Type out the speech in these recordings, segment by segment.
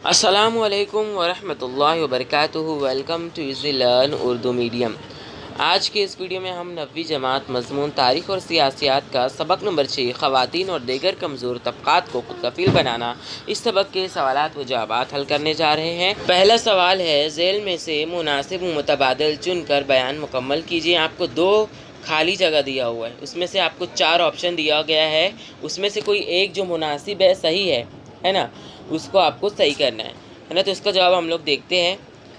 السلام علیکم ورحمۃ اللہ وبرکاتہ۔ Welcome too easy learn Urdu medium. آج کے اس ویڈیو میں ہم 9ویں جماعت مضمون تاریخ اور سیاسیات کا سبق نمبر 6 خواتین اور دیگر کمزور طبقات کو خود کفیل بنانا، اس سبق کے سوالات و جوابات حل کرنے جا رہے ہیں۔ پہلا سوال ہے، ذیل میں سے مناسب و متبادل چن کر بیان مکمل کیجیے۔ آپ کو 2 خالی جگہ دیا ہوا ہے، اس میں سے آپ کو 4 آپشن دیا گیا ہے، اس میں سے کوئی ایک جو مناسب ہے، صحیح ہے نا، اس کو آپ کو صحیح کرنا ہے نا۔ تو اس کا جواب ہم لوگ دیکھتے ہیں۔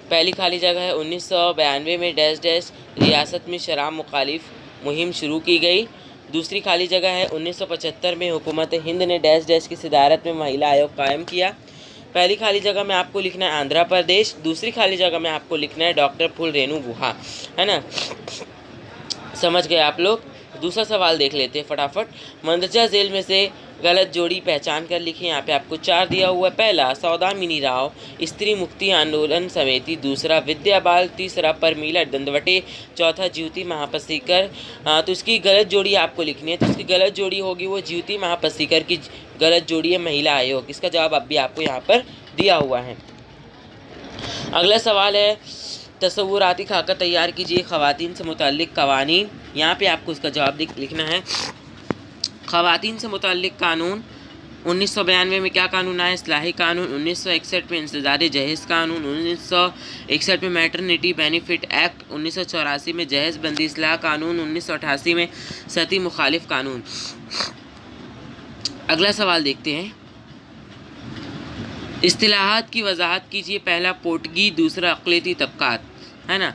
پہلی خالی جگہ ہے 1992 میں ڈیش ڈیش ریاست میں شراب مخالف مہم شروع کی گئی۔ دوسری خالی جگہ ہے 1975 میں حکومت ہند نے ڈیش ڈیش کی صدارت میں مہیلا آیوگ قائم کیا۔ پہلی خالی جگہ میں آپ کو لکھنا ہے آندھرا پردیش، دوسری خالی جگہ میں آپ کو لکھنا ہے ڈاکٹر پھول رینو گوہا، ہے نا۔ سمجھ گئے آپ لوگ؟ دوسرا سوال دیکھ لیتے ہیں فٹافٹ۔ مندرجہ ذیل میں سے غلط جوڑی پہچان کر لکھیں۔ یہاں پہ آپ کو 4 دیا ہوا ہے۔ پہلا سودامنی راؤ استری مکتی آندولن سمیتی، دوسرا ودیا بال، تیسرا پرمیلا دندوٹے، چوتھا جیوتی مہاپسیکر۔ تو اس کی غلط جوڑی آپ کو لکھنی ہے، تو اس کی غلط جوڑی ہوگی وہ جیوتی مہاپسیکر کی غلط جوڑی ہے مہیلا آیوگ۔ اس کا جواب اب بھی آپ کو یہاں پر دیا ہوا ہے۔ اگلا سوال ہے، تصوراتی خاکہ تیار کیجیے خواتین سے متعلق قوانین۔ یہاں پہ آپ کو اس کا جواب لکھنا ہے۔ خواتین سے متعلق قانون 1992 میں کیا قانون آیا؟ اصلاحی قانون۔ 1961 میں انسداد جہیز قانون۔ 1961 میں میٹرنٹی بینیفٹ ایکٹ۔ 1984 میں جہیز بندی اصلاح قانون۔ 1988 میں ستی مخالف قانون۔ اگلا سوال دیکھتے ہیں۔ اصطلاحات کی وضاحت کیجیے۔ پہلا پوٹگی، دوسرا اقلیتی طبقات، ہے نا۔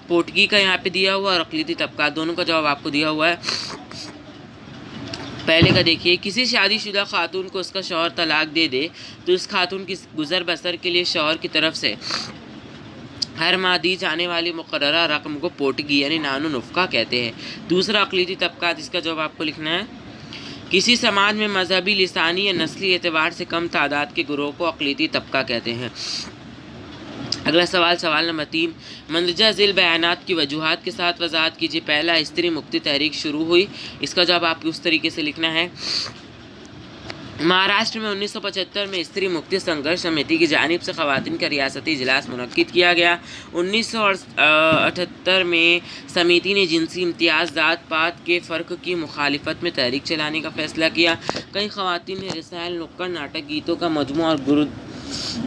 پوٹگی کا یہاں پہ دیا ہوا اور اقلیتی طبقات دونوں کا جواب آپ کو دیا ہوا ہے۔ پہلے کا دیکھیے، کسی شادی شدہ خاتون کو اس کا شوہر طلاق دے دے تو اس خاتون کی گزر بسر کے لیے شوہر کی طرف سے ہر ماہ دی جانے والی مقررہ رقم کو پوٹگی یعنی نان و نفقہ کہتے ہیں۔ دوسرا اقلیتی طبقات، اس کا جواب آپ کو لکھنا ہے۔ کسی سماج میں مذہبی، لسانی یا نسلی اعتبار سے کم تعداد کے گروہ کو اقلیتی طبقہ کہتے ہیں۔ اگلا سوال، سوال نمبر 3، مندرجہ ذیل بیانات کی وجوہات کے ساتھ وضاحت کیجیے۔ پہلا، استری مکتی تحریک شروع ہوئی، اس کا جواب آپ کو اس طریقے سے لکھنا ہے۔ مہاراشٹر میں 1975 میں استری مکتی سنگھرش سمیتی کی جانب سے خواتین کا ریاستی اجلاس منعقد کیا گیا۔ 1978 میں سمیتی نے جنسی امتیاز، ذات پات کے فرق کی مخالفت میں تحریک چلانے کا فیصلہ کیا۔ کئی خواتین نے رسائل، نکڑ ناٹک، گیتوں کا مجموعہ اور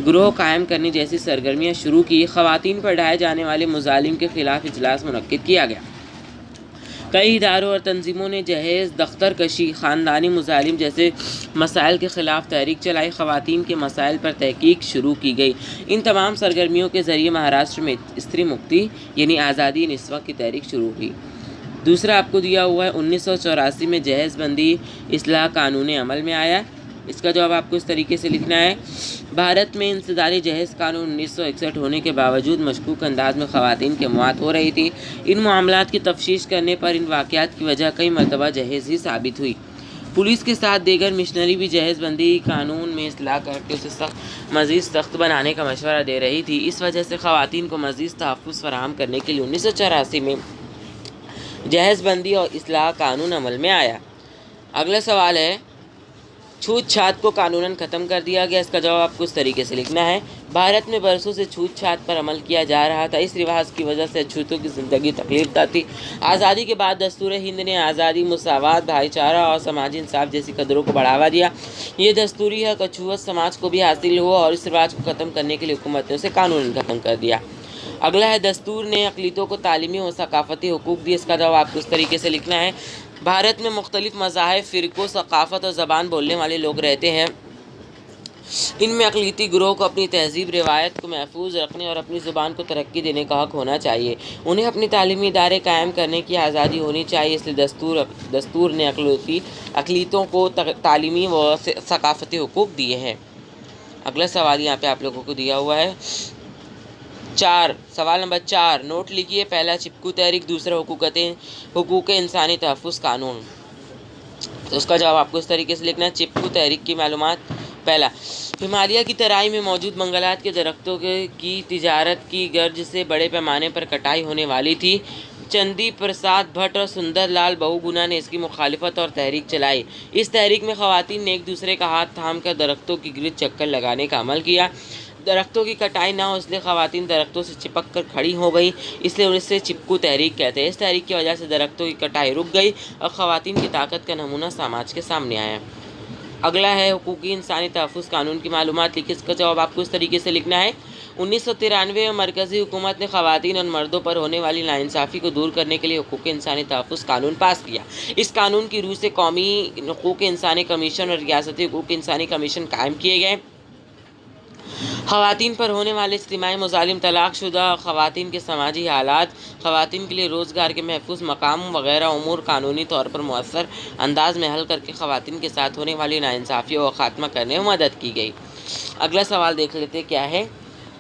گروہ قائم کرنے جیسی سرگرمیاں شروع کی۔ خواتین پر ڈھائے جانے والے مظالم کے خلاف اجلاس منعقد کیا گیا۔ کئی اداروں اور تنظیموں نے جہیز، دختر کشی، خاندانی مظالم جیسے مسائل کے خلاف تحریک چلائی۔ خواتین کے مسائل پر تحقیق شروع کی گئی۔ ان تمام سرگرمیوں کے ذریعے مہاراشٹر میں استری مکتی یعنی آزادی نسواں کی تحریک شروع ہوئی۔ دوسرا آپ کو دیا ہوا ہے، 1984 میں جہیز بندی اصلاح قانون عمل میں آیا۔ اس کا جواب آپ کو اس طریقے سے لکھنا ہے۔ بھارت میں انسداد جہیز قانون 1961 ہونے کے باوجود مشکوک انداز میں خواتین کی موات ہو رہی تھی۔ ان معاملات کی تفتیش کرنے پر ان واقعات کی وجہ کئی مرتبہ جہیز ہی ثابت ہوئی۔ پولیس کے ساتھ دیگر مشنری بھی جہیز بندی قانون میں اصلاح کر کے اسے مزید سخت بنانے کا مشورہ دے رہی تھی۔ اس وجہ سے خواتین کو مزید تحفظ فراہم کرنے کے لیے 1984 میں جہیز بندی اور اصلاح قانون عمل میں آیا۔ اگلا سوال ہے، چھوت چھات کو قانوناً ختم کر دیا گیا۔ اس کا جواب آپ کو اس طریقے سے لکھنا ہے۔ بھارت میں برسوں سے چھوت چھات پر عمل کیا جا رہا تھا۔ اس رواج کی وجہ سے چھوتوں کی زندگی تکلیف دہ تھی۔ آزادی کے بعد دستور ہند نے آزادی، مساوات، بھائی چارہ اور سماجی انصاف جیسی قدروں کو بڑھاوا دیا۔ یہ دستوری حق اچھوت سماج کو بھی حاصل ہوا اور اس رواج کو ختم کرنے کے لیے حکومت نے اسے قانوناً ختم کر دیا۔ اگلا ہے، دستور نے اقلیتوں کو تعلیمی و ثقافتی حقوق دیے۔ اس کا جواب آپ کو اس طریقے سے لکھنا ہے۔ بھارت میں مختلف مذاہب، فرقوں، ثقافت اور زبان بولنے والے لوگ رہتے ہیں۔ ان میں اقلیتی گروہ کو اپنی تہذیب، روایت کو محفوظ رکھنے اور اپنی زبان کو ترقی دینے کا حق ہونا چاہیے۔ انہیں اپنی تعلیمی ادارے قائم کرنے کی آزادی ہونی چاہیے، اس لیے دستور نے اقلیتوں کو تعلیمی و ثقافتی حقوق دیے ہیں۔ اگلا سوال یہاں پہ آپ لوگوں کو دیا ہوا ہے۔ سوال نمبر 4، نوٹ لکھیے۔ پہلا چپکو تحریک، دوسرا حقوق انسانی تحفظ قانون۔ تو اس کا جواب آپ کو اس طریقے سے لکھنا ہے۔ چپکو تحریک کی معلومات، پہلا، ہمالیہ کی ترائی میں موجود منگلات کے درختوں کی تجارت کی غرض سے بڑے پیمانے پر کٹائی ہونے والی تھی۔ چندی پرساد بھٹ اور سندر لال بہوگنا نے اس کی مخالفت اور تحریک چلائی۔ اس تحریک میں خواتین نے ایک دوسرے کا ہاتھ تھام کر درختوں کی گرد چکر لگانے کا عمل کیا۔ درختوں کی کٹائی نہ ہو اس لیے خواتین درختوں سے چپک کر کھڑی ہو گئی، اس لیے اسے چپکو تحریک کہتے ہیں۔ اس تحریک کی وجہ سے درختوں کی کٹائی رک گئی اور خواتین کی طاقت کا نمونہ سماج کے سامنے آیا۔ اگلا ہے حقوقی انسانی تحفظ قانون کی معلومات لکھی، اس کا جواب آپ کو اس طریقے سے لکھنا ہے۔ 1993 میں مرکزی حکومت نے خواتین اور مردوں پر ہونے والی ناانصافی کو دور کرنے کے لیے حقوق انسانی تحفظ قانون پاس کیا۔ اس قانون کی روح سے قومی حقوق انسانی کمیشن اور ریاستی حقوق انسانی کمیشن قائم کیے گئے۔ خواتین پر ہونے والے اجتماعی مظالم، طلاق شدہ خواتین کے سماجی حالات، خواتین کے لیے روزگار کے محفوظ مقام وغیرہ امور قانونی طور پر مؤثر انداز میں حل کر کے خواتین کے ساتھ ہونے والی ناانصافیوں کا خاتمہ کرنے میں مدد کی گئی۔ اگلا سوال دیکھ لیتے کیا ہے۔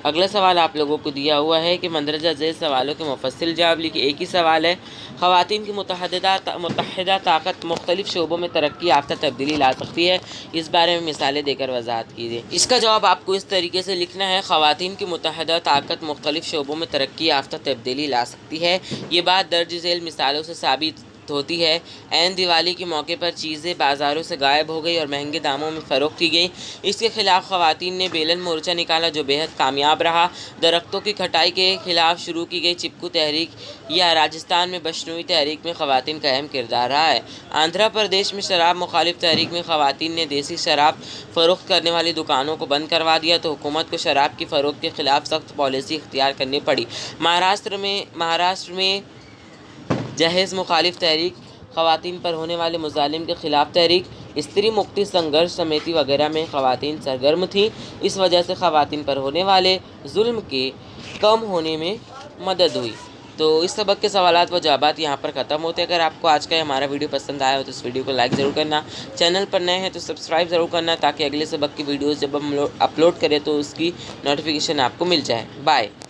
اگلا سوال آپ لوگوں کو دیا ہوا ہے کہ مندرجہ ذیل سوالوں کے مفصل جواب لکھیں۔ ایک ہی سوال ہے، خواتین کی متحدہ طاقت مختلف شعبوں میں ترقی یافتہ تبدیلی لا سکتی ہے، اس بارے میں مثالیں دے کر وضاحت کیجیے۔ اس کا جواب آپ کو اس طریقے سے لکھنا ہے، خواتین کی متحدہ طاقت مختلف شعبوں میں ترقی یافتہ تبدیلی لا سکتی ہے۔ یہ بات درج ذیل مثالوں سے ثابت ہوتی ہے۔ عین دیوالی کے موقع پر چیزیں بازاروں سے غائب ہو گئی اور مہنگے داموں میں فروخت کی گئیں۔ اس کے خلاف خواتین نے بیلن مورچہ نکالا جو بے حد کامیاب رہا۔ درختوں کی کٹائی کے خلاف شروع کی گئی چپکو تحریک یا راجستھان میں بشنوئی تحریک میں خواتین کا اہم کردار رہا ہے۔ آندھرا پردیش میں شراب مخالف تحریک میں خواتین نے دیسی شراب فروخت کرنے والی دکانوں کو بند کروا دیا تو حکومت کو شراب کی فروخت کے خلاف سخت پالیسی اختیار کرنی پڑی۔ مہاراشٹر میں جہیز مخالف تحریک، خواتین پر ہونے والے مظالم کے خلاف تحریک، استری مکتی سنگھرش سمیتی وغیرہ میں خواتین سرگرم تھیں۔ اس وجہ سے خواتین پر ہونے والے ظلم کے کم ہونے میں مدد ہوئی۔ تو اس سبق کے سوالات و جوابات یہاں پر ختم ہوتے ہیں۔ اگر آپ کو آج کا ہمارا ویڈیو پسند آیا ہو تو اس ویڈیو کو لائک ضرور کرنا، چینل پر نئے ہیں تو سبسکرائب ضرور کرنا تاکہ اگلے سبق کی ویڈیوز جب ہم اپلوڈ کریں تو اس کی نوٹیفیکیشن آپ کو مل جائے۔ بائے۔